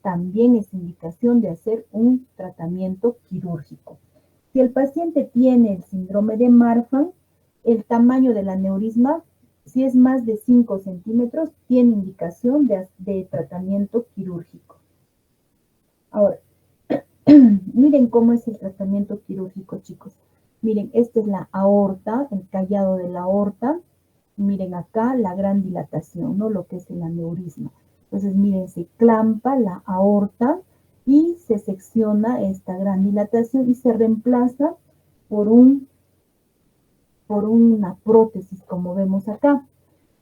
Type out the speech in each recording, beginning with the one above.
también es indicación de hacer un tratamiento quirúrgico. Si el paciente tiene el síndrome de Marfan, el tamaño del aneurisma, si es más de 5 centímetros, tiene indicación de tratamiento quirúrgico. Ahora, miren cómo es el tratamiento quirúrgico, chicos. Miren, esta es la aorta, el callado de la aorta. Miren acá la gran dilatación, ¿no? Lo que es el aneurisma. Entonces, miren, se clampa la aorta y se secciona esta gran dilatación y se reemplaza por una prótesis, como vemos acá.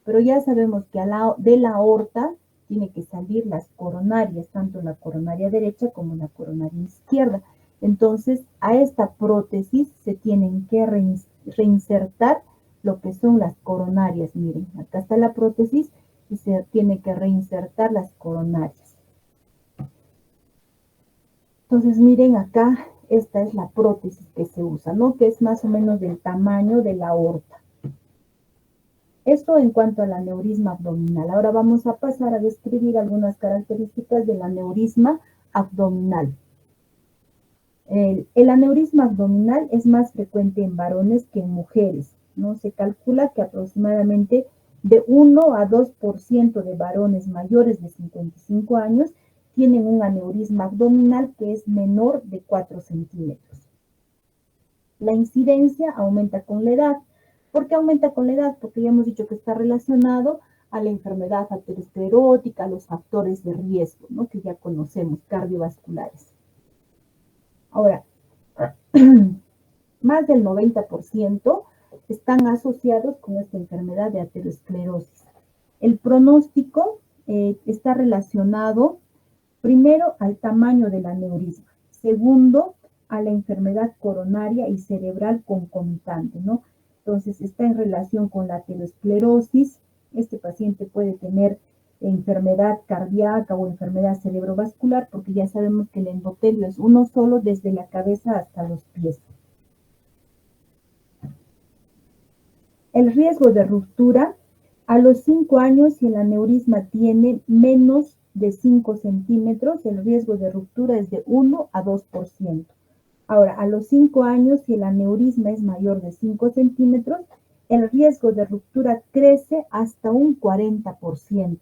Pero ya sabemos que de la aorta tiene que salir las coronarias, tanto la coronaria derecha como la coronaria izquierda. Entonces, a esta prótesis se tienen que reinsertar lo que son las coronarias. Miren, acá está la prótesis y se tiene que reinsertar las coronarias. Entonces, miren acá, esta es la prótesis que se usa, ¿no? Que es más o menos del tamaño de la aorta. Esto en cuanto al aneurisma abdominal. Ahora vamos a pasar a describir algunas características del aneurisma abdominal. El aneurisma abdominal es más frecuente en varones que en mujeres, ¿no? Se calcula que aproximadamente de 1 a 2% de varones mayores de 55 años tienen un aneurisma abdominal que es menor de 4 centímetros. La incidencia aumenta con la edad. ¿Por qué aumenta con la edad? Porque ya hemos dicho que está relacionado a la enfermedad aterosclerótica, a los factores de riesgo, ¿no? Que ya conocemos, cardiovasculares. Ahora, más del 90% están asociados con esta enfermedad de aterosclerosis. El pronóstico está relacionado primero al tamaño del aneurisma, segundo a la enfermedad coronaria y cerebral concomitante, ¿no? Entonces está en relación con la aterosclerosis. Este paciente puede tener enfermedad cardíaca o enfermedad cerebrovascular, porque ya sabemos que el endotelio es uno solo desde la cabeza hasta los pies. El riesgo de ruptura a los 5 años, si el aneurisma tiene menos de 5 centímetros, el riesgo de ruptura es de 1 a 2%. Ahora, a los 5 años, si el aneurisma es mayor de 5 centímetros, el riesgo de ruptura crece hasta un 40%.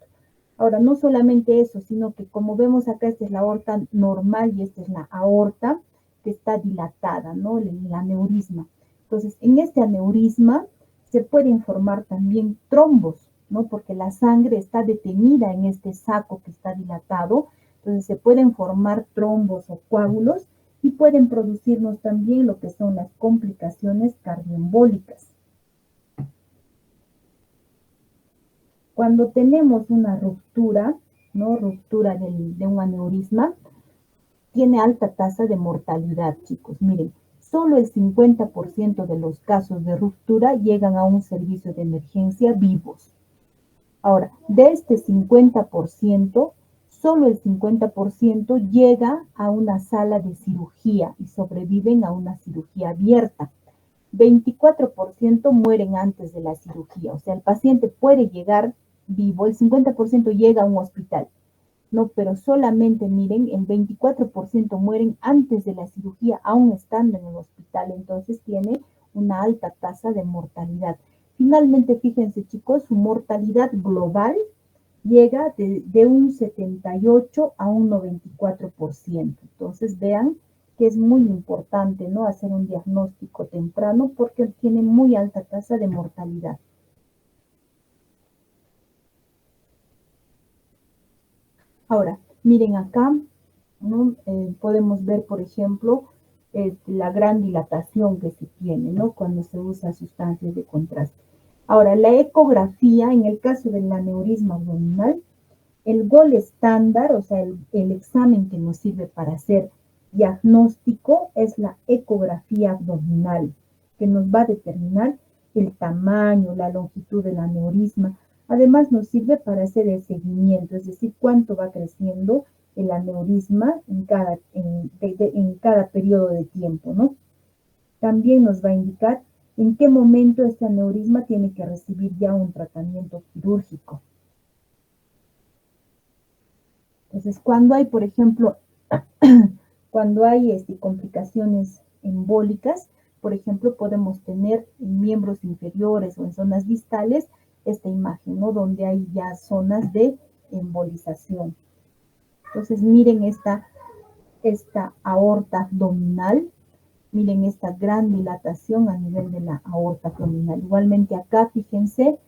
Ahora, no solamente eso, sino que como vemos acá, esta es la aorta normal y esta es la aorta que está dilatada, ¿no? El aneurisma. Entonces, en este aneurisma se pueden formar también trombos, ¿no? Porque la sangre está detenida en este saco que está dilatado. Entonces, se pueden formar trombos o coágulos y pueden producirnos también lo que son las complicaciones cardioembólicas. Cuando tenemos una ruptura, ¿no? Ruptura de un aneurisma, tiene alta tasa de mortalidad, chicos. Miren, solo el 50% de los casos de ruptura llegan a un servicio de emergencia vivos. Ahora, de este 50%, solo el 50% llega a una sala de cirugía y sobreviven a una cirugía abierta. 24% mueren antes de la cirugía. O sea, el paciente puede llegar vivo, el 50% llega a un hospital. No, pero solamente, miren, el 24% mueren antes de la cirugía, aún estando en el hospital. Entonces tiene una alta tasa de mortalidad. Finalmente, fíjense, chicos, su mortalidad global llega de un 78 a un 94%. Entonces, vean que es muy importante, ¿no? Hacer un diagnóstico temprano porque tiene muy alta tasa de mortalidad. Ahora, miren acá, ¿no? Podemos ver, por ejemplo, la gran dilatación que se tiene, ¿no? Cuando se usa sustancias de contraste. Ahora, la ecografía, en el caso del aneurisma abdominal, el gol estándar, o sea, el examen que nos sirve para hacer diagnóstico es la ecografía abdominal, que nos va a determinar el tamaño, la longitud del aneurisma. Además, nos sirve para hacer el seguimiento, es decir, cuánto va creciendo el aneurisma en cada periodo de tiempo, ¿no? También nos va a indicar en qué momento este aneurisma tiene que recibir ya un tratamiento quirúrgico. Entonces, cuando hay, por ejemplo, cuando hay complicaciones embólicas, por ejemplo, podemos tener en miembros inferiores o en zonas distales esta imagen, ¿no? Donde hay ya zonas de embolización. Entonces, miren esta aorta abdominal, miren esta gran dilatación a nivel de la aorta abdominal. Igualmente acá, fíjense,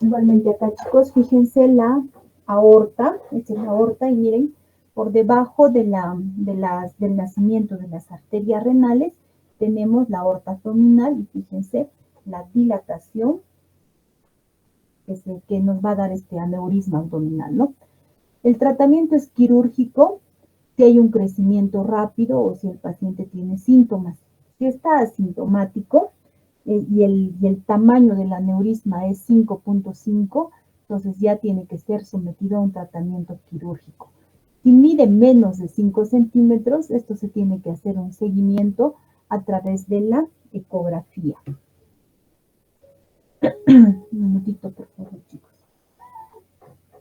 igualmente acá, chicos, fíjense la aorta, esta es la aorta, y miren, por debajo del nacimiento de las arterias renales, tenemos la aorta abdominal, y fíjense la dilatación que nos va a dar este aneurisma abdominal, ¿no? El tratamiento es quirúrgico si hay un crecimiento rápido o si el paciente tiene síntomas. Si está asintomático y el tamaño del aneurisma es 5.5, entonces ya tiene que ser sometido a un tratamiento quirúrgico. Si mide menos de 5 centímetros, esto se tiene que hacer un seguimiento a través de la ecografía. Un minutito, por favor, chicos.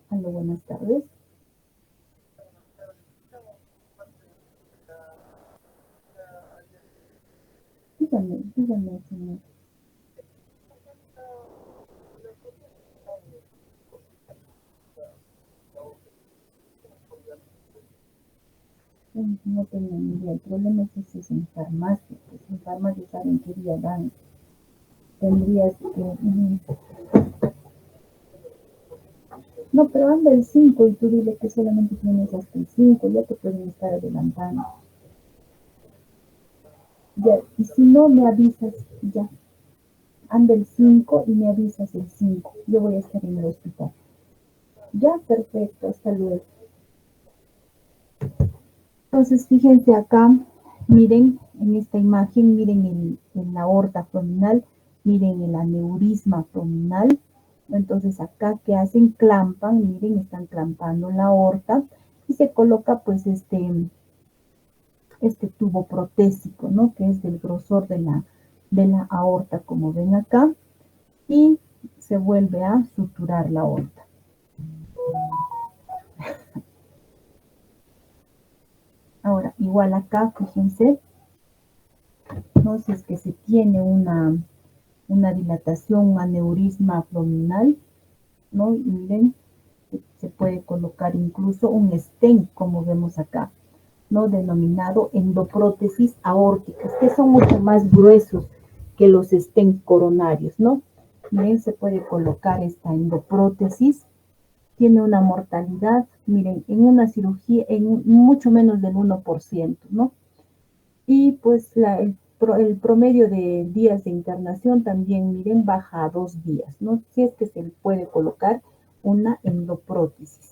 Hola, buenas tardes. Dígame, señor. No tengo ni idea. El problema es que si es en farmacia. Pues en farmacia saben qué día dan. Tendrías que... No, pero anda el 5 y tú dile que solamente tienes hasta el 5. Ya te pueden estar adelantando. Ya, y si no me avisas, ya. Anda el 5 y me avisas el 5. Yo voy a estar en el hospital. Ya, perfecto. Hasta luego. Entonces, fíjense acá, miren en esta imagen, miren en la aorta abdominal, miren el aneurisma abdominal. Entonces, acá, ¿qué hacen? Clampan, miren, están clampando la aorta y se coloca pues este tubo protésico, ¿no? Que es del grosor de la aorta, como ven acá, y se vuelve a suturar la aorta. Ahora, igual acá, fíjense, ¿no? Si es que se tiene una dilatación, un aneurisma abdominal, ¿no? Y miren, se puede colocar incluso un stent, como vemos acá, ¿no? Denominado endoprótesis aórticas, que son mucho más gruesos que los stent coronarios, ¿no? Miren, se puede colocar esta endoprótesis, tiene una mortalidad, miren, en una cirugía, en mucho menos del 1%, ¿no? Y pues el promedio de días de internación también, miren, baja a 2 días, ¿no? Si es que se le puede colocar una endoprótesis.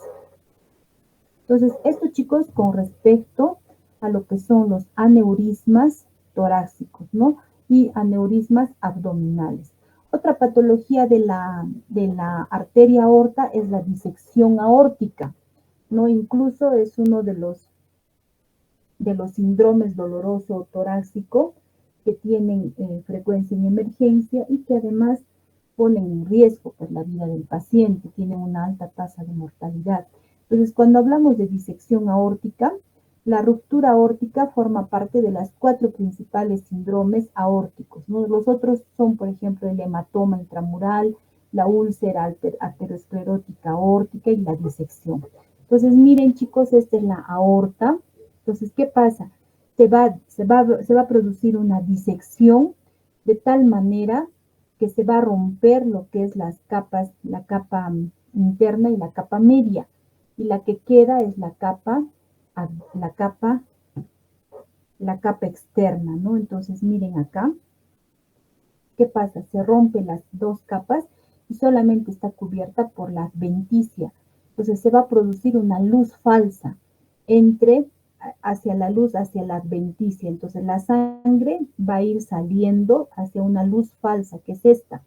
Entonces, esto, chicos, con respecto a lo que son los aneurismas torácicos, ¿no? Y aneurismas abdominales. Otra patología de la arteria aorta es la disección aórtica, ¿no? Incluso es uno de los síndromes doloroso torácico que tienen frecuencia en emergencia y que además ponen en riesgo pues, la vida del paciente, tienen una alta tasa de mortalidad. Entonces, cuando hablamos de disección aórtica, la ruptura aórtica forma parte de las 4 principales síndromes aórticos, ¿no? Los otros son, por ejemplo, el hematoma intramural, la úlcera aterosclerótica aórtica y la disección. Entonces, miren, chicos, esta es la aorta. Entonces, ¿qué pasa? Se va a producir una disección de tal manera que se va a romper lo que es las capas, la capa interna y la capa media. Y la que queda es la capa externa, ¿no? Entonces, miren acá, ¿qué pasa? Se rompen las 2 capas y solamente está cubierta por la adventicia. Entonces, se va a producir una luz falsa hacia la adventicia. Entonces, la sangre va a ir saliendo hacia una luz falsa, que es esta.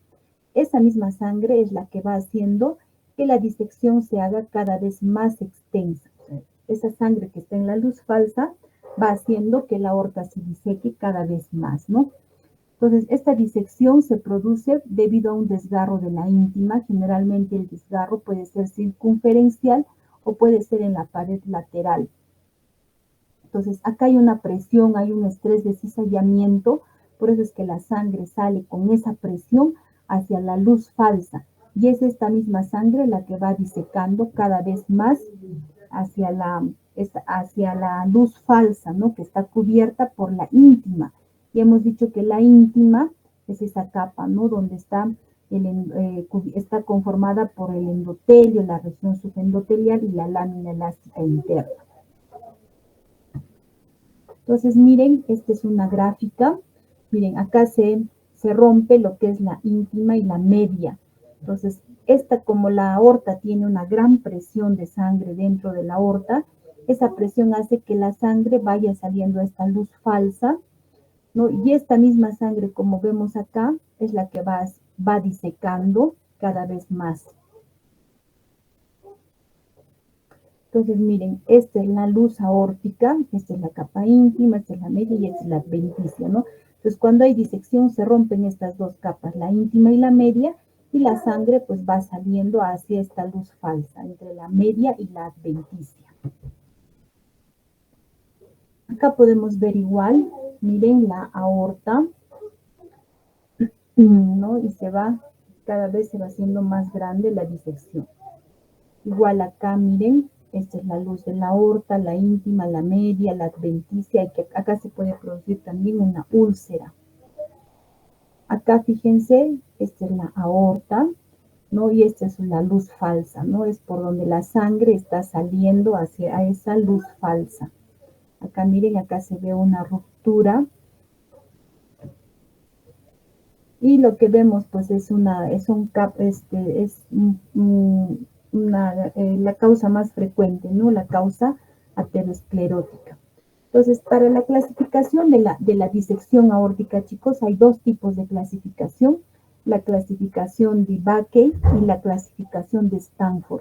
Esa misma sangre es la que va haciendo que la disección se haga cada vez más extensa. Esa sangre que está en la luz falsa va haciendo que la aorta se diseque cada vez más, ¿no? Entonces, esta disección se produce debido a un desgarro de la íntima. Generalmente el desgarro puede ser circunferencial o puede ser en la pared lateral. Entonces, acá hay una presión, hay un estrés de cizallamiento, por eso es que la sangre sale con esa presión hacia la luz falsa. Y es esta misma sangre la que va disecando cada vez más hacia la luz falsa, ¿no? Que está cubierta por la íntima. Y hemos dicho que la íntima es esa capa, ¿no? Donde está conformada por el endotelio, la región subendotelial y la lámina elástica interna. Entonces, miren, esta es una gráfica. Miren, acá se rompe lo que es la íntima y la media. Entonces, como la aorta tiene una gran presión de sangre dentro de la aorta, esa presión hace que la sangre vaya saliendo a esta luz falsa, ¿no? Y esta misma sangre, como vemos acá, es la que va disecando cada vez más. Entonces, miren, esta es la luz aórtica, esta es la capa íntima, esta es la media y esta es la adventicia, ¿no? Entonces, cuando hay disección, se rompen estas dos capas, la íntima y la media, y la sangre pues va saliendo hacia esta luz falsa, entre la media y la adventicia. Acá podemos ver igual, miren la aorta, ¿no? Y cada vez se va haciendo más grande la disección. Igual acá, miren, esta es la luz de la aorta, la íntima, la media, la adventicia, y que acá se puede producir también una úlcera. Acá, fíjense, esta es la aorta, ¿no? Y esta es la luz falsa, ¿no? Es por donde la sangre está saliendo hacia esa luz falsa. Acá, miren, acá se ve una ruptura. Y lo que vemos, pues, la causa más frecuente, ¿no? La causa aterosclerótica. Entonces, para la clasificación de la disección aórtica, chicos, hay dos tipos de clasificación. La clasificación de Backey y la clasificación de Stanford.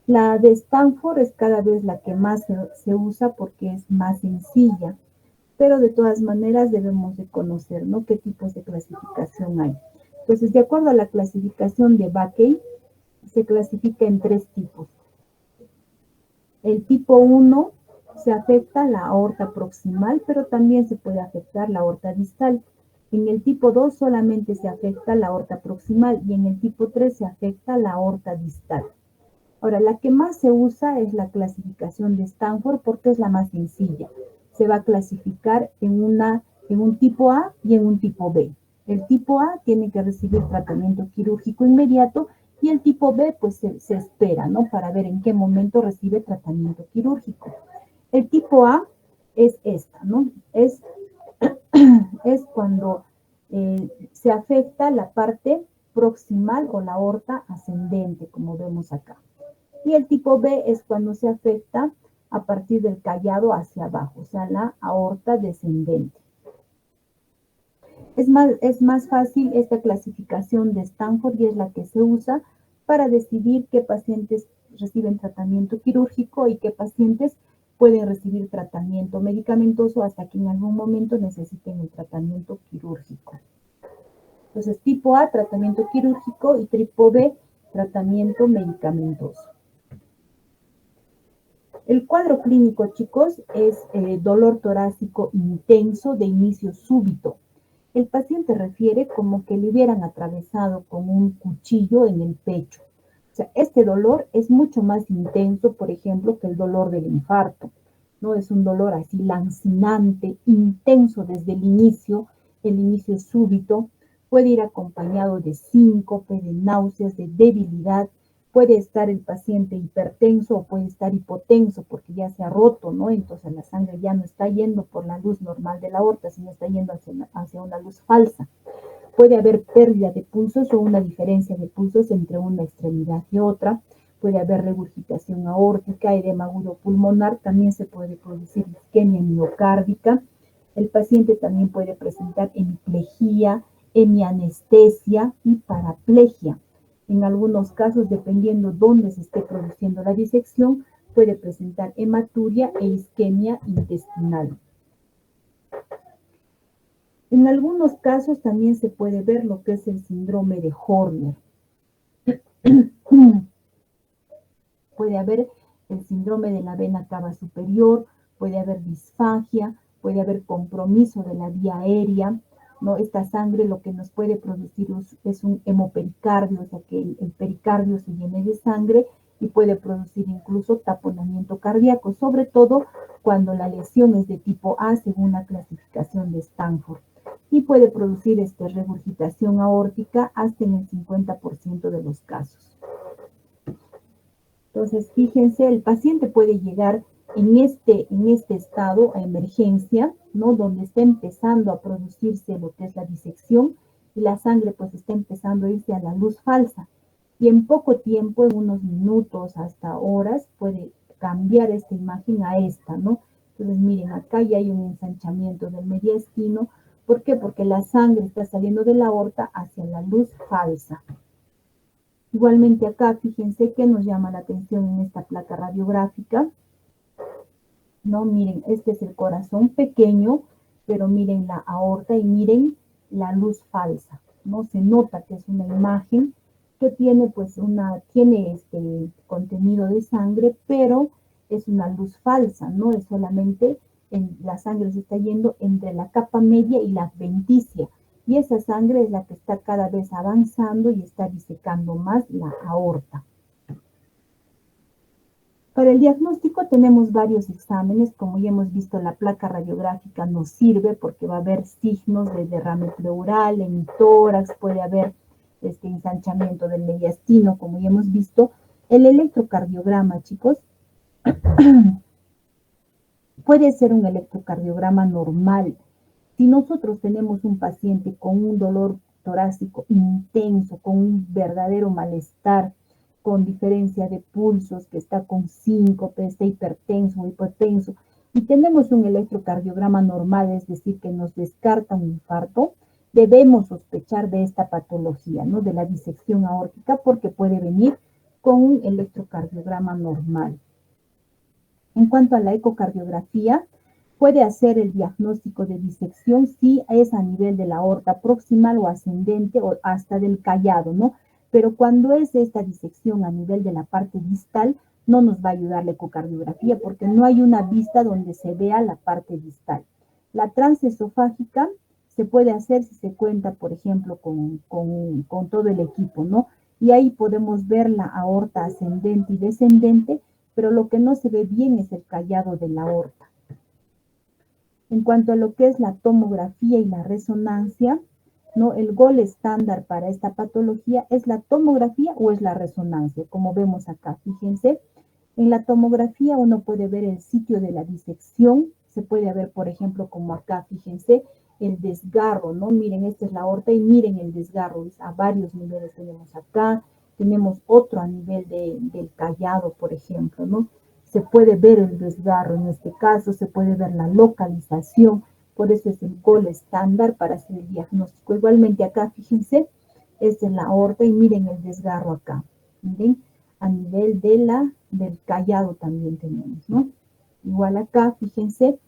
La de Stanford es cada vez la que más se usa porque es más sencilla, pero de todas maneras debemos de conocer, ¿no? Qué tipos de clasificación hay. Entonces, de acuerdo a la clasificación de Backey, se clasifica en tres tipos. El tipo 1 se afecta la aorta proximal, pero también se puede afectar la aorta distal. En el tipo 2 solamente se afecta la aorta proximal y en el tipo 3 se afecta la aorta distal. Ahora, la que más se usa es la clasificación de Stanford porque es la más sencilla. Se va a clasificar en un tipo A y en un tipo B. El tipo A tiene que recibir tratamiento quirúrgico inmediato y el tipo B pues se espera, ¿no? Para ver en qué momento recibe tratamiento quirúrgico. El tipo A es esta, ¿no? Es cuando se afecta la parte proximal o la aorta ascendente, como vemos acá. Y el tipo B es cuando se afecta a partir del callado hacia abajo, o sea, la aorta descendente. Es más fácil esta clasificación de Stanford y es la que se usa para decidir qué pacientes reciben tratamiento quirúrgico y qué pacientes pueden recibir tratamiento medicamentoso hasta que en algún momento necesiten el tratamiento quirúrgico. Entonces, tipo A, tratamiento quirúrgico y tipo B, tratamiento medicamentoso. El cuadro clínico, chicos, es dolor torácico intenso de inicio súbito. El paciente refiere como que le hubieran atravesado con un cuchillo en el pecho. O sea, este dolor es mucho más intenso, por ejemplo, que el dolor del infarto. ¿No? Es un dolor así lancinante, intenso desde el inicio es súbito. Puede ir acompañado de síncope, de náuseas, de debilidad. Puede estar el paciente hipertenso o puede estar hipotenso porque ya se ha roto, ¿no? Entonces la sangre ya no está yendo por la luz normal de la aorta, sino está yendo hacia una luz falsa. Puede haber pérdida de pulsos o una diferencia de pulsos entre una extremidad y otra. Puede haber regurgitación aórtica, edema agudo pulmonar. También se puede producir isquemia miocárdica. El paciente también puede presentar hemiplegia, hemianestesia y paraplegia. En algunos casos, dependiendo dónde se esté produciendo la disección, puede presentar hematuria e isquemia intestinal. En algunos casos también se puede ver lo que es el síndrome de Horner. Puede haber el síndrome de la vena cava superior, puede haber disfagia, puede haber compromiso de la vía aérea, ¿no? Esta sangre lo que nos puede producir es un hemopericardio, o sea que el pericardio se llene de sangre y puede producir incluso taponamiento cardíaco, sobre todo cuando la lesión es de tipo A según la clasificación de Stanford. Y puede producir regurgitación aórtica hasta en el 50% de los casos. Entonces, fíjense, el paciente puede llegar en este estado a emergencia, ¿no? Donde está empezando a producirse lo que es la disección y la sangre pues está empezando a irse a la luz falsa. Y en poco tiempo, en unos minutos hasta horas, puede cambiar esta imagen a esta, ¿no? Entonces, miren, acá ya hay un ensanchamiento del mediastino. ¿Por qué? Porque la sangre está saliendo de la aorta hacia la luz falsa. Igualmente acá, fíjense que nos llama la atención en esta placa radiográfica, ¿no? Miren, este es el corazón pequeño, pero miren la aorta y miren la luz falsa, ¿no? Se nota que es una imagen que tiene pues tiene este contenido de sangre, pero es una luz falsa, no es solamente la sangre se está yendo entre la capa media y la adventicia. Y esa sangre es la que está cada vez avanzando y está disecando más la aorta. Para el diagnóstico tenemos varios exámenes, como ya hemos visto la placa radiográfica nos sirve porque va a haber signos de derrame pleural, en tórax, puede haber ensanchamiento del mediastino, como ya hemos visto. El electrocardiograma, chicos, puede ser un electrocardiograma normal. Si nosotros tenemos un paciente con un dolor torácico intenso, con un verdadero malestar, con diferencia de pulsos, que está con síncope, está hipertenso o hipotenso, y tenemos un electrocardiograma normal, es decir, que nos descarta un infarto, debemos sospechar de esta patología, ¿no? De la disección aórtica, porque puede venir con un electrocardiograma normal. En cuanto a la ecocardiografía, puede hacer el diagnóstico de disección si es a nivel de la aorta proximal o ascendente o hasta del callado, ¿no? Pero cuando es esta disección a nivel de la parte distal, no nos va a ayudar la ecocardiografía porque no hay una vista donde se vea la parte distal. La transesofágica se puede hacer si se cuenta, por ejemplo, con todo el equipo, ¿no? Y ahí podemos ver la aorta ascendente y descendente, pero lo que no se ve bien es el callado de la aorta. En cuanto a lo que es la tomografía y la resonancia, ¿no? El gol estándar para esta patología es la tomografía o es la resonancia, como vemos acá. Fíjense, en la tomografía uno puede ver el sitio de la disección, se puede ver, por ejemplo, como acá, fíjense, el desgarro, ¿no? Miren, esta es la aorta y miren el desgarro, a varios niveles tenemos acá, tenemos otro a nivel del callado, por ejemplo, ¿no? Se puede ver el desgarro en este caso, se puede ver la localización, por eso es el gol estándar para hacer el diagnóstico. Igualmente acá, fíjense, esta es la aorta y miren el desgarro acá, miren, a nivel del callado también tenemos, ¿no? Igual acá, fíjense,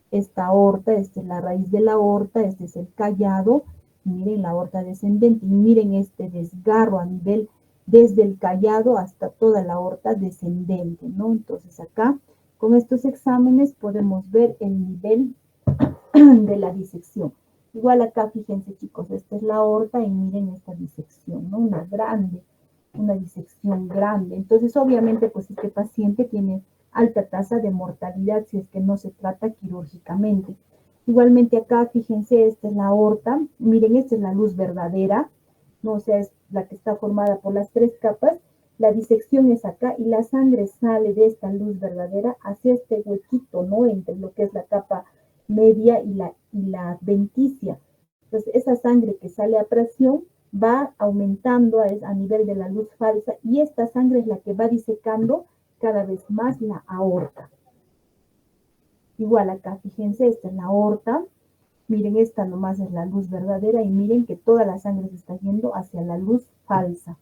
esta aorta, esta es la raíz de la aorta, este es el callado, miren la aorta descendente y miren este desgarro a nivel desde el callado hasta toda la aorta descendente, ¿no? Entonces acá, con estos exámenes podemos ver el nivel de la disección. Igual acá, fíjense chicos, esta es la aorta y miren esta disección, ¿no? Una disección grande. Entonces, obviamente, pues este paciente tiene alta tasa de mortalidad si es que no se trata quirúrgicamente. Igualmente acá, fíjense, esta es la aorta, miren, esta es la luz verdadera, ¿no? O sea, es la que está formada por las 3 capas, la disección es acá y la sangre sale de esta luz verdadera hacia este huequito, ¿no? Entre lo que es la capa media y la adventicia. Entonces, esa sangre que sale a presión va aumentando a nivel de la luz falsa y esta sangre es la que va disecando cada vez más la aorta. Igual acá, fíjense, esta es la aorta. Miren, esta nomás es la luz verdadera y miren que toda la sangre se está yendo hacia la luz falsa.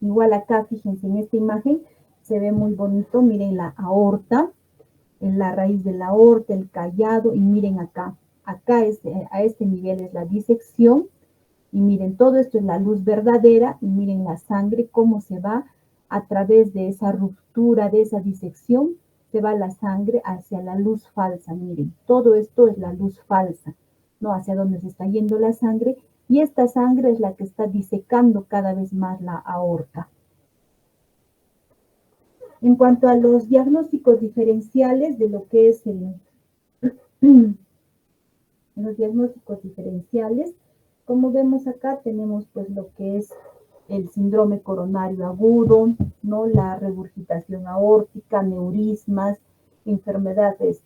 Igual acá, fíjense, en esta imagen se ve muy bonito, miren la aorta, en la raíz de la aorta, el callado, y miren acá, a este nivel es la disección, y miren, todo esto es la luz verdadera, y miren la sangre, cómo se va a través de esa ruptura, de esa disección, se va la sangre hacia la luz falsa, miren, todo esto es la luz falsa, ¿no? Hacia donde se está yendo la sangre, y esta sangre es la que está disecando cada vez más la aorta. En cuanto a los diagnósticos diferenciales de lo que es los diagnósticos diferenciales, como vemos acá, tenemos pues lo que es el síndrome coronario agudo, ¿no? La regurgitación aórtica, neurismas, enfermedades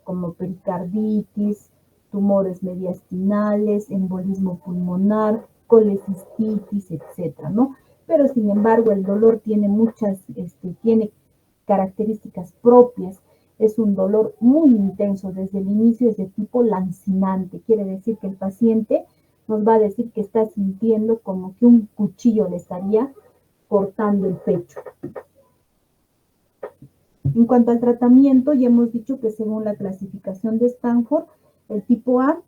como pericarditis, tumores mediastinales, embolismo pulmonar, colecistitis, etcétera, ¿no? Pero sin embargo el dolor tiene tiene características propias. Es un dolor muy intenso desde el inicio, es de tipo lancinante. Quiere decir que el paciente nos va a decir que está sintiendo como que un cuchillo le estaría cortando el pecho. En cuanto al tratamiento, ya hemos dicho que según la clasificación de Stanford, el tipo A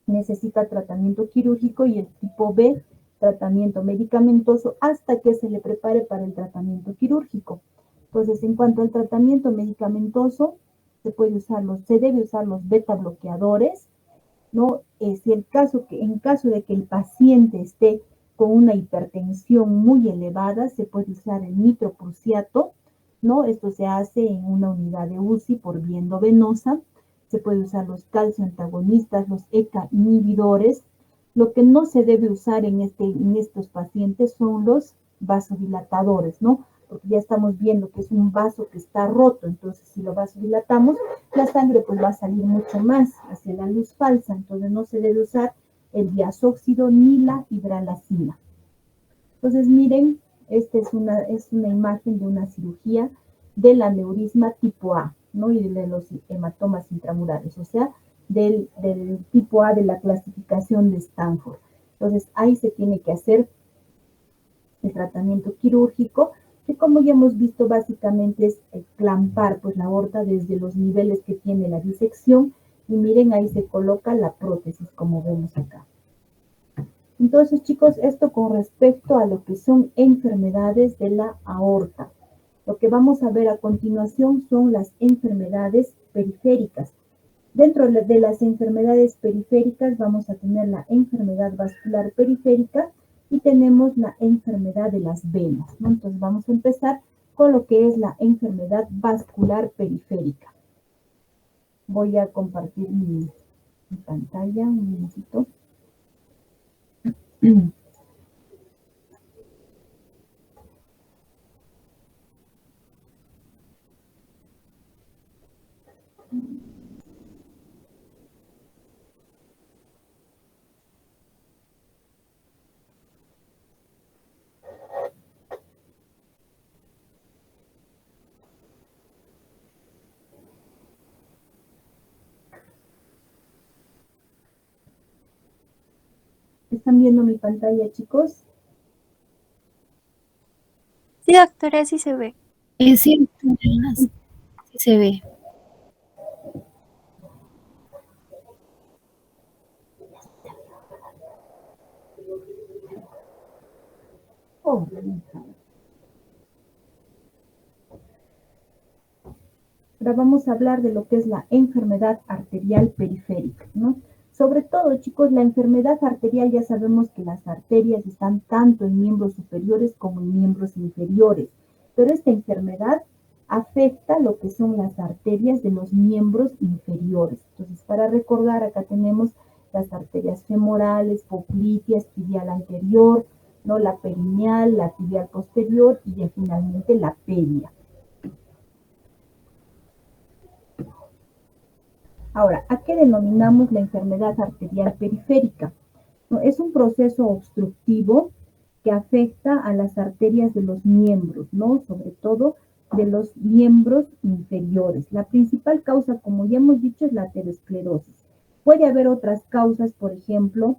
necesita tratamiento quirúrgico y el tipo B tratamiento medicamentoso hasta que se le prepare para el tratamiento quirúrgico. Entonces, en cuanto al tratamiento medicamentoso, se debe usar los beta bloqueadores, ¿no? En caso de que el paciente esté con una hipertensión muy elevada, se puede usar el nitroprusiato, ¿no? Esto se hace en una unidad de UCI por vía endovenosa. Se puede usar los calcio antagonistas, los ECA inhibidores. Lo que no se debe usar en estos pacientes son los vasodilatadores, ¿no? Porque ya estamos viendo que es un vaso que está roto, entonces si lo vasodilatamos, la sangre pues va a salir mucho más hacia la luz falsa, entonces no se debe usar el diazóxido ni la hidralazina. Entonces miren, esta es una imagen de una cirugía del aneurisma tipo A, ¿no? Y de los hematomas intramurales, o sea, del tipo A de la clasificación de Stanford. Entonces ahí se tiene que hacer el tratamiento quirúrgico, que como ya hemos visto básicamente es clampar pues la aorta desde los niveles que tiene la disección, y miren ahí se coloca la prótesis como vemos acá. Entonces, chicos, esto con respecto a lo que son enfermedades de la aorta. Lo que vamos a ver a continuación son las enfermedades periféricas. Dentro de las enfermedades periféricas vamos a tener la enfermedad vascular periférica y tenemos la enfermedad de las venas, ¿no? Entonces vamos a empezar con lo que es la enfermedad vascular periférica. Voy a compartir mi pantalla un minutito. ¿Están viendo mi pantalla, chicos? Sí, doctora, sí se ve. Sí, sí se ve. Oh, ahora vamos a hablar de lo que es la enfermedad arterial periférica, ¿no? Sobre todo, chicos, la enfermedad arterial ya sabemos que las arterias están tanto en miembros superiores como en miembros inferiores, pero esta enfermedad afecta lo que son las arterias de los miembros inferiores. Entonces, para recordar, acá tenemos las arterias femorales, popliteas, tibial anterior, ¿no? La perineal, la tibial posterior y ya finalmente la pedia. Ahora, ¿a qué denominamos la enfermedad arterial periférica? Es un proceso obstructivo que afecta a las arterias de los miembros, ¿no? Sobre todo de los miembros inferiores. La principal causa, como ya hemos dicho, es la aterosclerosis. Puede haber otras causas, por ejemplo,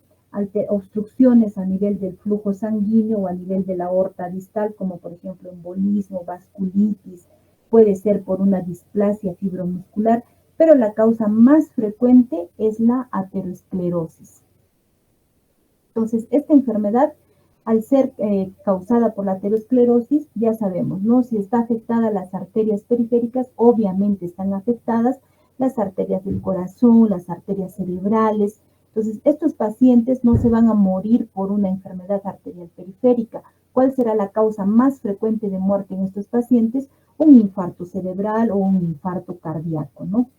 obstrucciones a nivel del flujo sanguíneo o a nivel de la aorta distal, como por ejemplo embolismo, vasculitis, puede ser por una displasia fibromuscular, pero la causa más frecuente es la aterosclerosis. Entonces, esta enfermedad, al ser causada por la aterosclerosis, ya sabemos, ¿no? Si está afectada las arterias periféricas, obviamente están afectadas las arterias del corazón, las arterias cerebrales. Entonces, estos pacientes no se van a morir por una enfermedad arterial periférica. ¿Cuál será la causa más frecuente de muerte en estos pacientes? Un infarto cerebral o un infarto cardíaco, ¿no?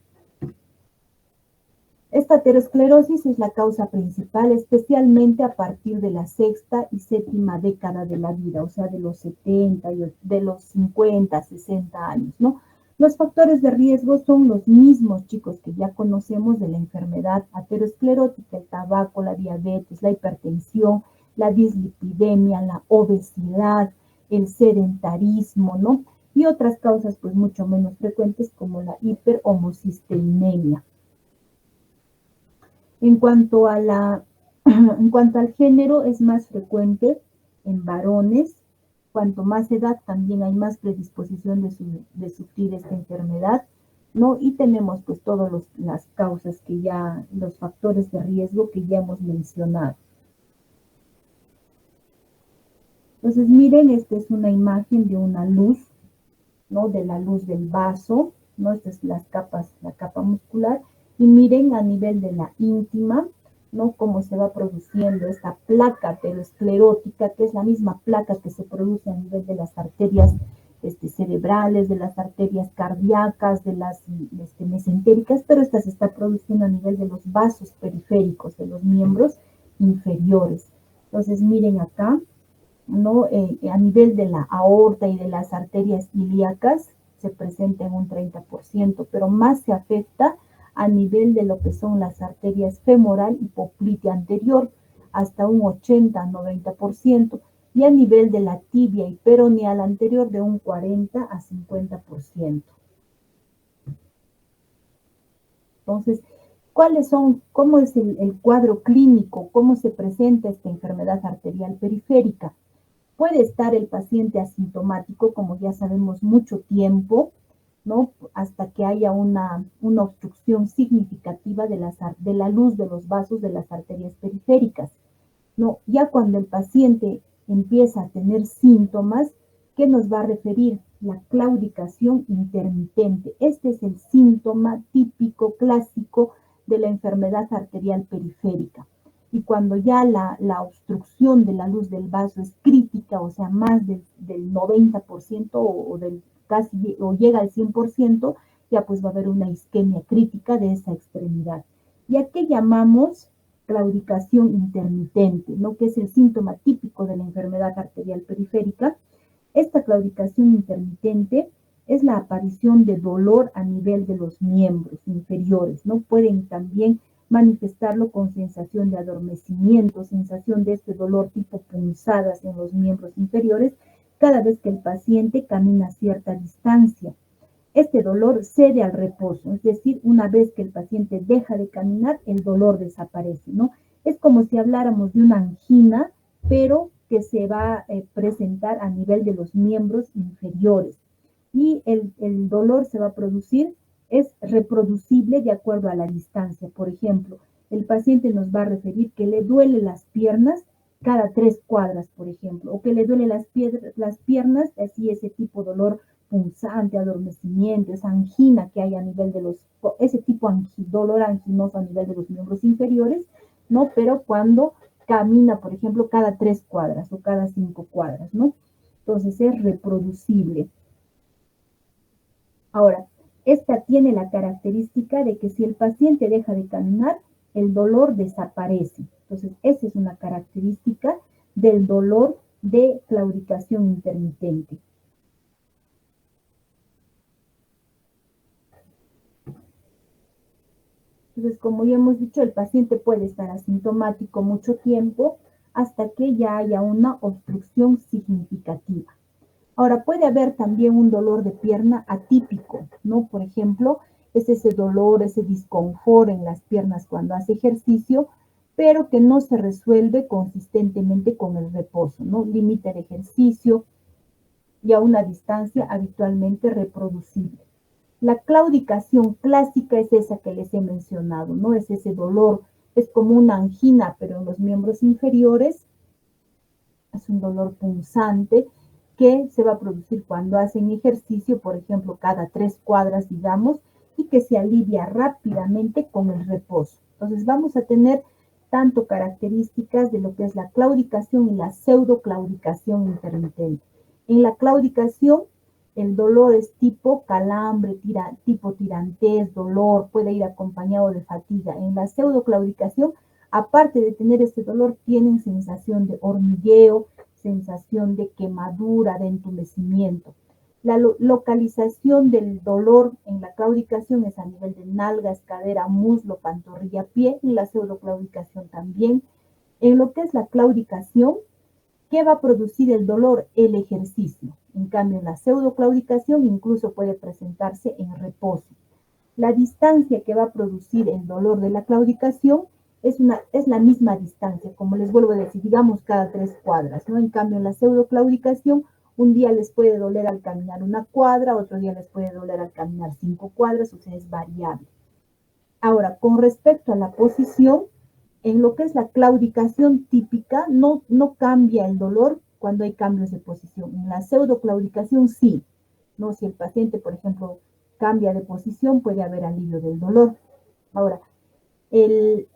Esta aterosclerosis es la causa principal, especialmente a partir de la sexta y séptima década de la vida, o sea, de los 70, de los 50, 60 años, ¿no? Los factores de riesgo son los mismos, chicos, que ya conocemos de la enfermedad aterosclerótica: el tabaco, la diabetes, la hipertensión, la dislipidemia, la obesidad, el sedentarismo, ¿no? Y otras causas, pues, mucho menos frecuentes, como la hiperhomocisteínemia. En cuanto al género, es más frecuente en varones. Cuanto más edad, también hay más predisposición de sufrir esta enfermedad, ¿no? Y tenemos pues todas las causas que ya, los factores de riesgo que ya hemos mencionado. Entonces, miren, esta es una imagen de una luz, ¿no? De la luz del vaso, ¿no? Estas son las capas, la capa muscular. Y miren a nivel de la íntima, ¿no? Cómo se va produciendo esta placa aterosclerótica, que es la misma placa que se produce a nivel de las arterias cerebrales, de las arterias cardíacas, de las mesentéricas, pero esta se está produciendo a nivel de los vasos periféricos, de los miembros inferiores. Entonces, miren acá, ¿no? A nivel de la aorta y de las arterias ilíacas se presenta en un 30%, pero más se afecta a nivel de lo que son las arterias femoral y poplitea anterior, hasta un 80-90%, y a nivel de la tibia y peroneal anterior de un 40-50%. Entonces, cómo es el cuadro clínico, cómo se presenta esta enfermedad arterial periférica? Puede estar el paciente asintomático, como ya sabemos, mucho tiempo, ¿no? Hasta que haya una obstrucción significativa de la luz de los vasos de las arterias periféricas, ¿no? Ya cuando el paciente empieza a tener síntomas, ¿qué nos va a referir? La claudicación intermitente. Este es el síntoma típico, clásico de la enfermedad arterial periférica. Y cuando ya la obstrucción de la luz del vaso es crítica, o sea, más del 90% o llega al 100%, ya pues va a haber una isquemia crítica de esa extremidad. ¿Y a qué llamamos claudicación intermitente, ¿no? Que es el síntoma típico de la enfermedad arterial periférica? Esta claudicación intermitente es la aparición de dolor a nivel de los miembros inferiores, ¿no? Pueden también manifestarlo con sensación de adormecimiento, sensación de este dolor tipo punzadas en los miembros inferiores cada vez que el paciente camina a cierta distancia. Este dolor cede al reposo, es decir, una vez que el paciente deja de caminar, el dolor desaparece, ¿no? Es como si habláramos de una angina, pero que se va a presentar a nivel de los miembros inferiores. Y el dolor se va a producir, es reproducible de acuerdo a la distancia. Por ejemplo, el paciente nos va a referir que le duele las piernas cada 3 cuadras, por ejemplo, o que le duele las piernas, así ese tipo de dolor punzante, adormecimiento, esa angina que hay a nivel de ese tipo de dolor anginoso a nivel de los miembros inferiores, ¿no? Pero cuando camina, por ejemplo, cada 3 cuadras o cada 5 cuadras, ¿no? Entonces es reproducible. Ahora, esta tiene la característica de que si el paciente deja de caminar, el dolor desaparece. Entonces, esa es una característica del dolor de claudicación intermitente. Entonces, como ya hemos dicho, el paciente puede estar asintomático mucho tiempo hasta que ya haya una obstrucción significativa. Ahora, puede haber también un dolor de pierna atípico, ¿no? Por ejemplo, es ese dolor, ese disconfort en las piernas cuando hace ejercicio, pero que no se resuelve consistentemente con el reposo, ¿no? Limita el ejercicio y a una distancia habitualmente reproducible. La claudicación clásica es esa que les he mencionado, ¿no? Es ese dolor, es como una angina, pero en los miembros inferiores. Es un dolor punzante que se va a producir cuando hacen ejercicio, por ejemplo, cada 3 cuadras, digamos, y que se alivia rápidamente con el reposo. Entonces vamos a tener tanto características de lo que es la claudicación y la pseudoclaudicación intermitente. En la claudicación, el dolor es tipo calambre, tipo tirantez, dolor, puede ir acompañado de fatiga. En la pseudoclaudicación, aparte de tener este dolor, tienen sensación de hormigueo, sensación de quemadura, de entumecimiento. La localización del dolor en la claudicación es a nivel de nalgas, cadera, muslo, pantorrilla, pie, y la pseudoclaudicación también. En lo que es la claudicación, ¿qué va a producir el dolor? El ejercicio. En cambio, en la pseudoclaudicación incluso puede presentarse en reposo. La distancia que va a producir el dolor de la claudicación es la misma distancia, como les vuelvo a decir, digamos cada 3 cuadras, ¿no? En cambio, en la pseudoclaudicación, un día les puede doler al caminar 1 cuadra, otro día les puede doler al caminar 5 cuadras, o sea, es variable. Ahora, con respecto a la posición, en lo que es la claudicación típica, no cambia el dolor cuando hay cambios de posición. En la pseudoclaudicación sí, ¿no? Si el paciente, por ejemplo, cambia de posición, puede haber alivio del dolor. Ahora, el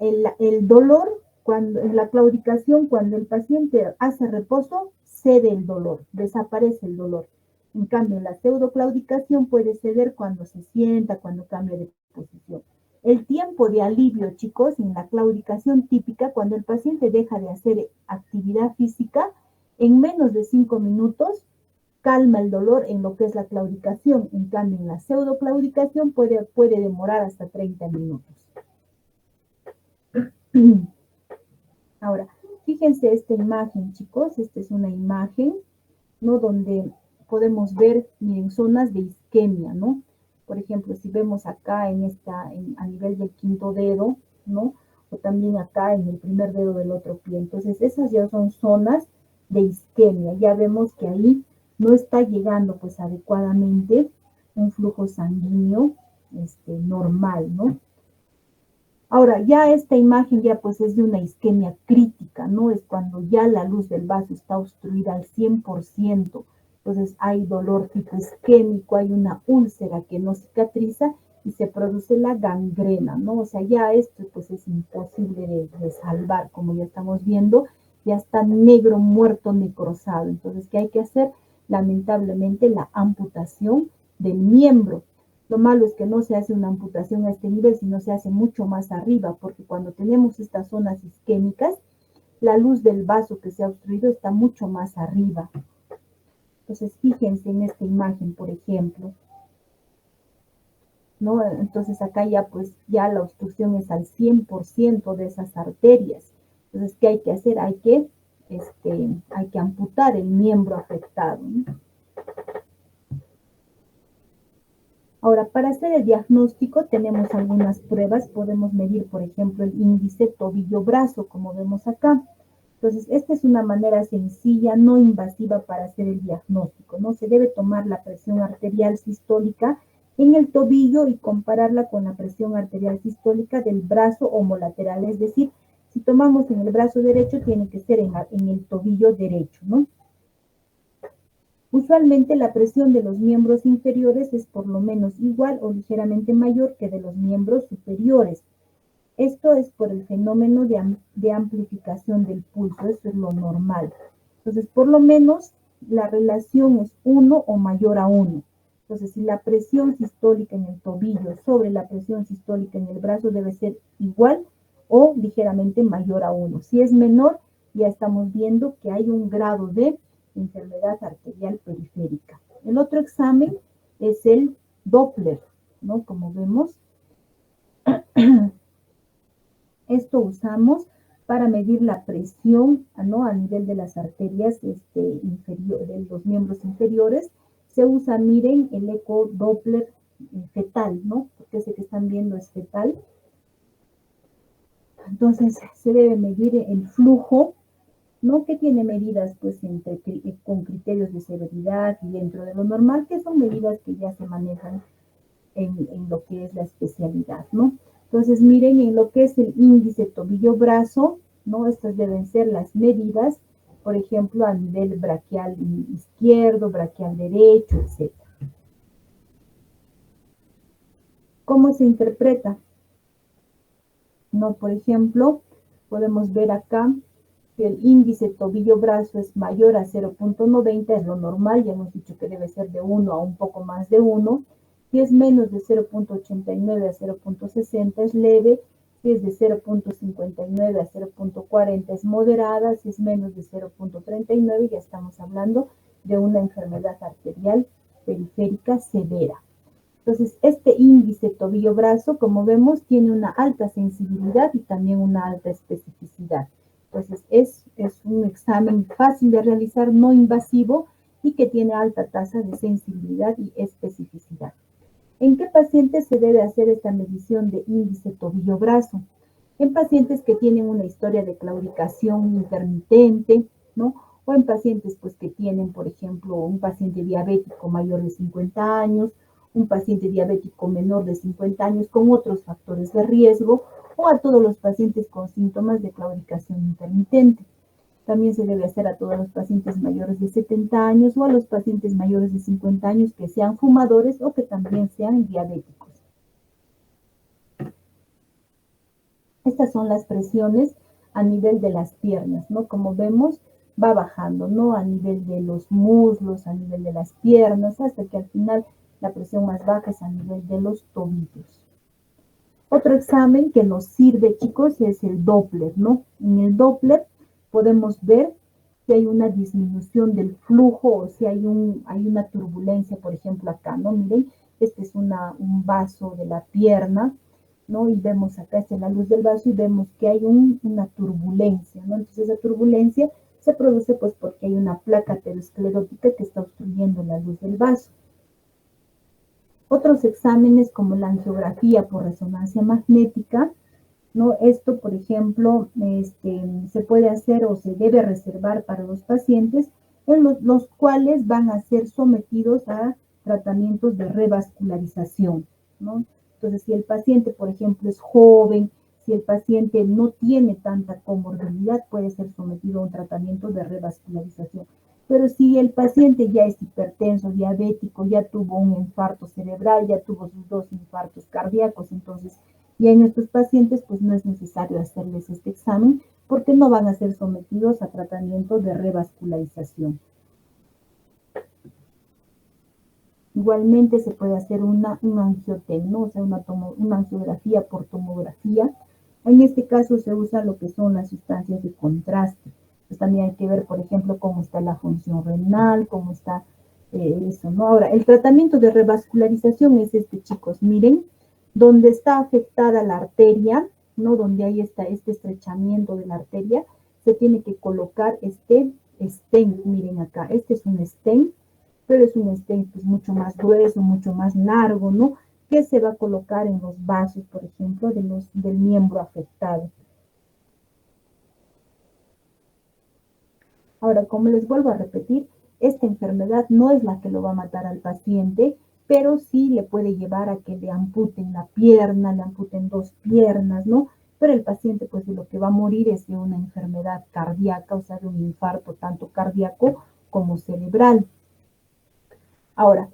dolor, en la claudicación, cuando el paciente hace reposo, cede el dolor, desaparece el dolor. En cambio, en la pseudoclaudicación puede ceder cuando se sienta, cuando cambia de posición. El tiempo de alivio, chicos, en la claudicación típica, cuando el paciente deja de hacer actividad física, en menos de 5 minutos calma el dolor en lo que es la claudicación. En cambio, en la pseudoclaudicación puede demorar hasta 30 minutos. Ahora, fíjense esta imagen, chicos. Esta es una imagen, ¿no? Donde podemos ver, miren, zonas de isquemia, ¿no? Por ejemplo, si vemos acá a nivel del quinto dedo, ¿no? O también acá en el primer dedo del otro pie. Entonces, esas ya son zonas de isquemia. Ya vemos que ahí no está llegando, pues, adecuadamente un flujo sanguíneo, normal, ¿no? Ahora, ya esta imagen ya pues es de una isquemia crítica, ¿no? Es cuando ya la luz del vaso está obstruida al 100%. Entonces hay dolor tipo isquémico, hay una úlcera que no cicatriza y se produce la gangrena, ¿no? O sea, ya esto pues es imposible de salvar, como ya estamos viendo, ya está negro, muerto, necrosado. Entonces, ¿qué hay que hacer? Lamentablemente la amputación del miembro. Lo malo es que no se hace una amputación a este nivel, sino se hace mucho más arriba, porque cuando tenemos estas zonas isquémicas, la luz del vaso que se ha obstruido está mucho más arriba. Entonces, fíjense en esta imagen, por ejemplo, ¿no? Entonces, acá ya, pues, ya la obstrucción es al 100% de esas arterias. Entonces, ¿qué hay que hacer? Hay que amputar el miembro afectado, ¿no? Ahora, para hacer el diagnóstico tenemos algunas pruebas. Podemos medir, por ejemplo, el índice tobillo-brazo, como vemos acá. Entonces, esta es una manera sencilla, no invasiva para hacer el diagnóstico, ¿no? Se debe tomar la presión arterial sistólica en el tobillo y compararla con la presión arterial sistólica del brazo homolateral. Es decir, si tomamos en el brazo derecho, tiene que ser en el tobillo derecho, ¿no? Usualmente la presión de los miembros inferiores es por lo menos igual o ligeramente mayor que de los miembros superiores. Esto es por el fenómeno de amplificación del pulso, eso es lo normal. Entonces, por lo menos la relación es 1 o mayor a 1. Entonces, si la presión sistólica en el tobillo sobre la presión sistólica en el brazo debe ser igual o ligeramente mayor a 1. Si es menor, ya estamos viendo que hay un grado de enfermedad arterial periférica. El otro examen es el Doppler, ¿no? Como vemos, esto usamos para medir la presión, ¿no? A nivel de las arterias de los miembros inferiores. Se usa, miren, el eco Doppler fetal, ¿no? Porque ese que están viendo es fetal. Entonces, se debe medir el flujo, ¿no? Que tiene medidas, pues, con criterios de severidad y dentro de lo normal, que son medidas que ya se manejan en lo que es la especialidad, ¿no? Entonces, miren, en lo que es el índice tobillo-brazo, ¿no? Estas deben ser las medidas, por ejemplo, a nivel braquial izquierdo, braquial derecho, etc. ¿Cómo se interpreta? No, por ejemplo, podemos ver acá que el índice tobillo-brazo es mayor a 0.90, es lo normal, ya hemos dicho que debe ser de 1 a un poco más de 1. Si es menos de 0.89 a 0.60 es leve, si es de 0.59 a 0.40 es moderada, si es menos de 0.39 ya estamos hablando de una enfermedad arterial periférica severa. Entonces, este índice tobillo-brazo, como vemos, tiene una alta sensibilidad y también una alta especificidad. Entonces, es un examen fácil de realizar, no invasivo y que tiene alta tasa de sensibilidad y especificidad. ¿En qué pacientes se debe hacer esta medición de índice tobillo-brazo? En pacientes que tienen una historia de claudicación intermitente, ¿no? O en pacientes pues, que tienen, por ejemplo, un paciente diabético mayor de 50 años, un paciente diabético menor de 50 años con otros factores de riesgo, o a todos los pacientes con síntomas de claudicación intermitente. También se debe hacer a todos los pacientes mayores de 70 años o a los pacientes mayores de 50 años que sean fumadores o que también sean diabéticos. Estas son las presiones a nivel de las piernas, ¿no? Como vemos, va bajando, ¿no? A nivel de los muslos, a nivel de las piernas, hasta que al final la presión más baja es a nivel de los tobillos. Otro examen que nos sirve, chicos, es el Doppler, ¿no? En el Doppler podemos ver si hay una disminución del flujo o si hay una turbulencia, por ejemplo, acá, ¿no? Miren, este es un vaso de la pierna, ¿no? Y vemos acá, esta es la luz del vaso y vemos que hay una turbulencia, ¿no? Entonces, esa turbulencia se produce pues porque hay una placa aterosclerótica que está obstruyendo la luz del vaso. Otros exámenes como la angiografía por resonancia magnética, ¿no? Esto, por ejemplo, se puede hacer o se debe reservar para los pacientes en los cuales van a ser sometidos a tratamientos de revascularización, ¿no? Entonces, si el paciente, por ejemplo, es joven, si el paciente no tiene tanta comorbilidad, puede ser sometido a un tratamiento de revascularización. Pero si el paciente ya es hipertenso, diabético, ya tuvo un infarto cerebral, ya tuvo sus 2 infartos cardíacos, entonces ya en estos pacientes pues no es necesario hacerles este examen porque no van a ser sometidos a tratamiento de revascularización. Igualmente se puede hacer un angiotem, ¿no? O sea, una angiografía por tomografía. En este caso se usa lo que son las sustancias de contraste. Pues también hay que ver, por ejemplo, cómo está la función renal, cómo está eso, ¿no? Ahora, el tratamiento de revascularización es este, chicos, miren, donde está afectada la arteria, ¿no? Donde hay este estrechamiento de la arteria, se tiene que colocar este stent, miren acá, este es un stent, pero es un stent pues, mucho más grueso, mucho más largo, ¿no? Que se va a colocar en los vasos, por ejemplo, del miembro afectado. Ahora, como les vuelvo a repetir, esta enfermedad no es la que lo va a matar al paciente, pero sí le puede llevar a que le amputen la pierna, le amputen 2 piernas, ¿no? Pero el paciente, pues, de lo que va a morir es de una enfermedad cardíaca, o sea, de un infarto tanto cardíaco como cerebral. Ahora,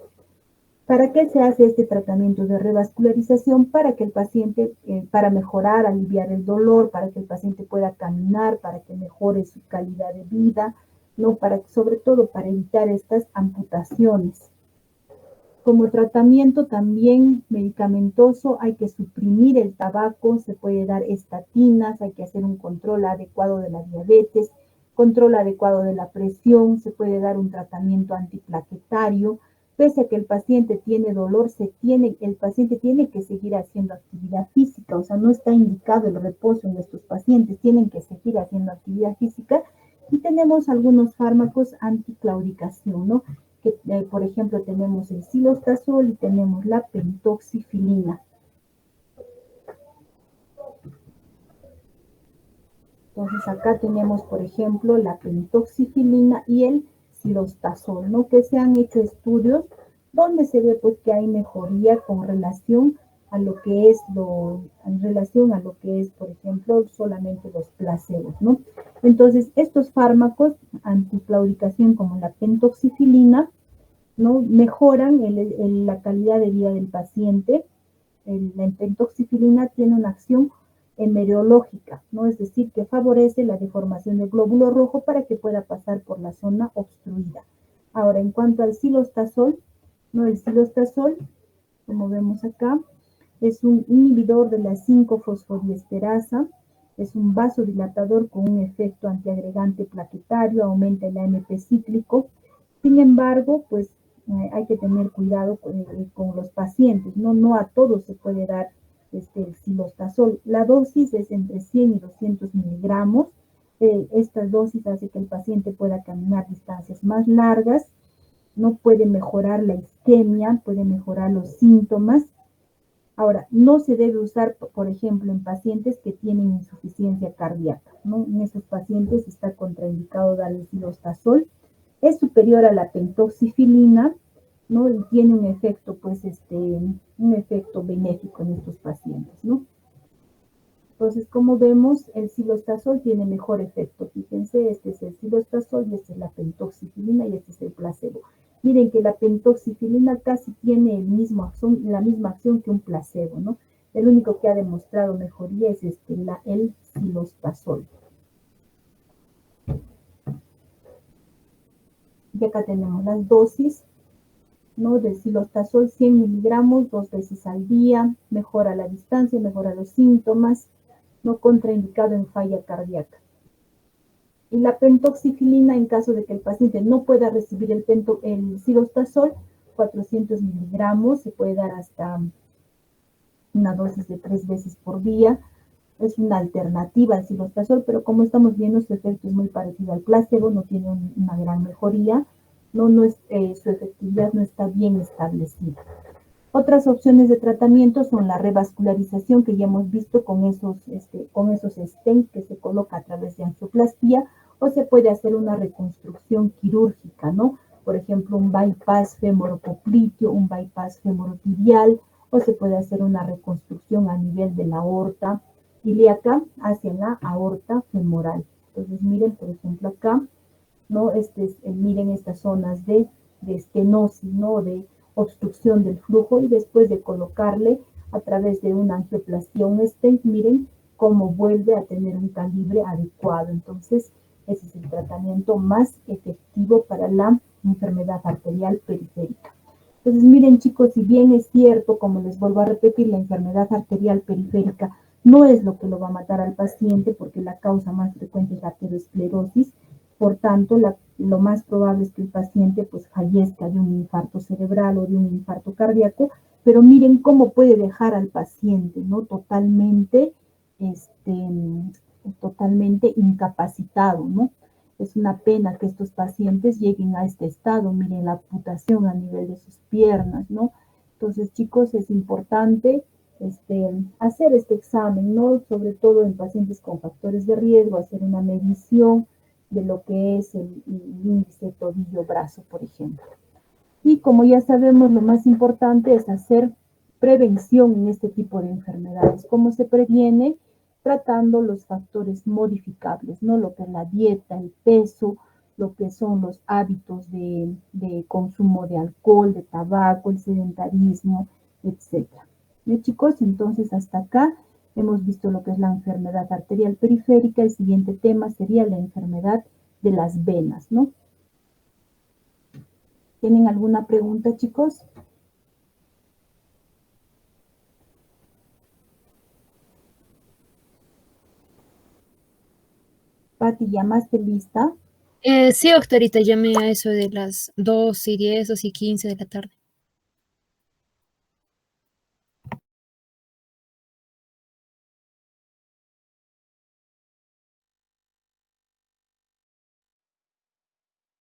¿para qué se hace este tratamiento de revascularización? Para que el paciente, para mejorar, aliviar el dolor, para que el paciente pueda caminar, para que mejore su calidad de vida, ¿no? Sobre todo para evitar estas amputaciones. Como tratamiento también medicamentoso hay que suprimir el tabaco, se puede dar estatinas, hay que hacer un control adecuado de la diabetes, control adecuado de la presión, se puede dar un tratamiento antiplaquetario. Pese a que el paciente tiene dolor, el paciente tiene que seguir haciendo actividad física, o sea, no está indicado el reposo en estos pacientes, tienen que seguir haciendo actividad física. Y tenemos algunos fármacos anticlaudicación, ¿no? Que, por ejemplo, tenemos el cilostazol y tenemos la pentoxifilina. Entonces acá tenemos, por ejemplo, la pentoxifilina y el cilostazol, ¿no? Que se han hecho estudios donde se ve pues que hay mejoría con relación a lo que es por ejemplo, solamente los placebos, ¿no? Entonces, estos fármacos anticlaudicación como la pentoxifilina, ¿no? Mejoran la calidad de vida del paciente. La pentoxifilina tiene una acción hemerológica, ¿no? Es decir, que favorece la deformación del glóbulo rojo para que pueda pasar por la zona obstruida. Ahora, en cuanto al cilostazol, ¿no? El cilostazol, como vemos acá, es un inhibidor de la 5-fosfodiesterasa, es un vasodilatador con un efecto antiagregante plaquetario, aumenta el AMP cíclico. Sin embargo, pues hay que tener cuidado con los pacientes, ¿no? No a todos se puede dar el cilostazol. La dosis es entre 100 y 200 miligramos. Esta dosis hace que el paciente pueda caminar distancias más largas, no puede mejorar la isquemia, puede mejorar los síntomas. Ahora, no se debe usar, por ejemplo, en pacientes que tienen insuficiencia cardíaca, ¿no? En esos pacientes está contraindicado dar el cilostazol. Es superior a la pentoxifilina, ¿no? Y tiene un efecto, pues, un efecto benéfico en estos pacientes, ¿no? Entonces, como vemos, el cilostazol tiene mejor efecto. Fíjense, este es el cilostazol y esta es la pentoxifilina y este es el placebo. Miren que la pentoxifilina casi tiene la misma acción que un placebo, ¿no? El único que ha demostrado mejoría es el cilostazol. Y acá tenemos las dosis, ¿no? Del cilostazol, 100 miligramos 2 veces al día, mejora la distancia, mejora los síntomas, no contraindicado en falla cardíaca. Y la pentoxifilina, en caso de que el paciente no pueda recibir el cilostazol, 400 miligramos, se puede dar hasta una dosis de 3 veces por día. Es una alternativa al cilostazol, pero como estamos viendo, su efecto es muy parecido al placebo, no tiene una gran mejoría, su efectividad no está bien establecida. Otras opciones de tratamiento son la revascularización, que ya hemos visto con esos stents que se coloca a través de angioplastia, o se puede hacer una reconstrucción quirúrgica, ¿no? Por ejemplo, un bypass femoropopliteo, un bypass femorotibial, o se puede hacer una reconstrucción a nivel de la aorta ilíaca hacia la aorta femoral. Entonces, miren, por ejemplo, acá, ¿no? Miren estas zonas de estenosis, ¿no? De obstrucción del flujo, y después de colocarle a través de una angioplastia un stent, miren cómo vuelve a tener un calibre adecuado. Entonces, ese es el tratamiento más efectivo para la enfermedad arterial periférica. Entonces, miren chicos, si bien es cierto, como les vuelvo a repetir, la enfermedad arterial periférica no es lo que lo va a matar al paciente, porque la causa más frecuente es la aterosclerosis. Por tanto, lo más probable es que el paciente pues fallezca de un infarto cerebral o de un infarto cardíaco, pero miren cómo puede dejar al paciente, ¿no? Totalmente incapacitado, ¿no? Es una pena que estos pacientes lleguen a este estado. Miren la amputación a nivel de sus piernas, ¿no? Entonces, chicos, es importante hacer este examen, ¿no? Sobre todo en pacientes con factores de riesgo, hacer una medición de lo que es el índice tobillo-brazo, por ejemplo. Y como ya sabemos, lo más importante es hacer prevención en este tipo de enfermedades. ¿Cómo se previene? Tratando los factores modificables, ¿no? Lo que es la dieta, el peso, lo que son los hábitos de consumo de alcohol, de tabaco, el sedentarismo, etc. Bien, chicos, entonces hasta acá hemos visto lo que es la enfermedad arterial periférica. El siguiente tema sería la enfermedad de las venas, ¿no? ¿Tienen alguna pregunta, chicos? Pati, ¿llamaste lista? Sí, doctorita, llamé a eso de las 2:10, 2:15 de la tarde.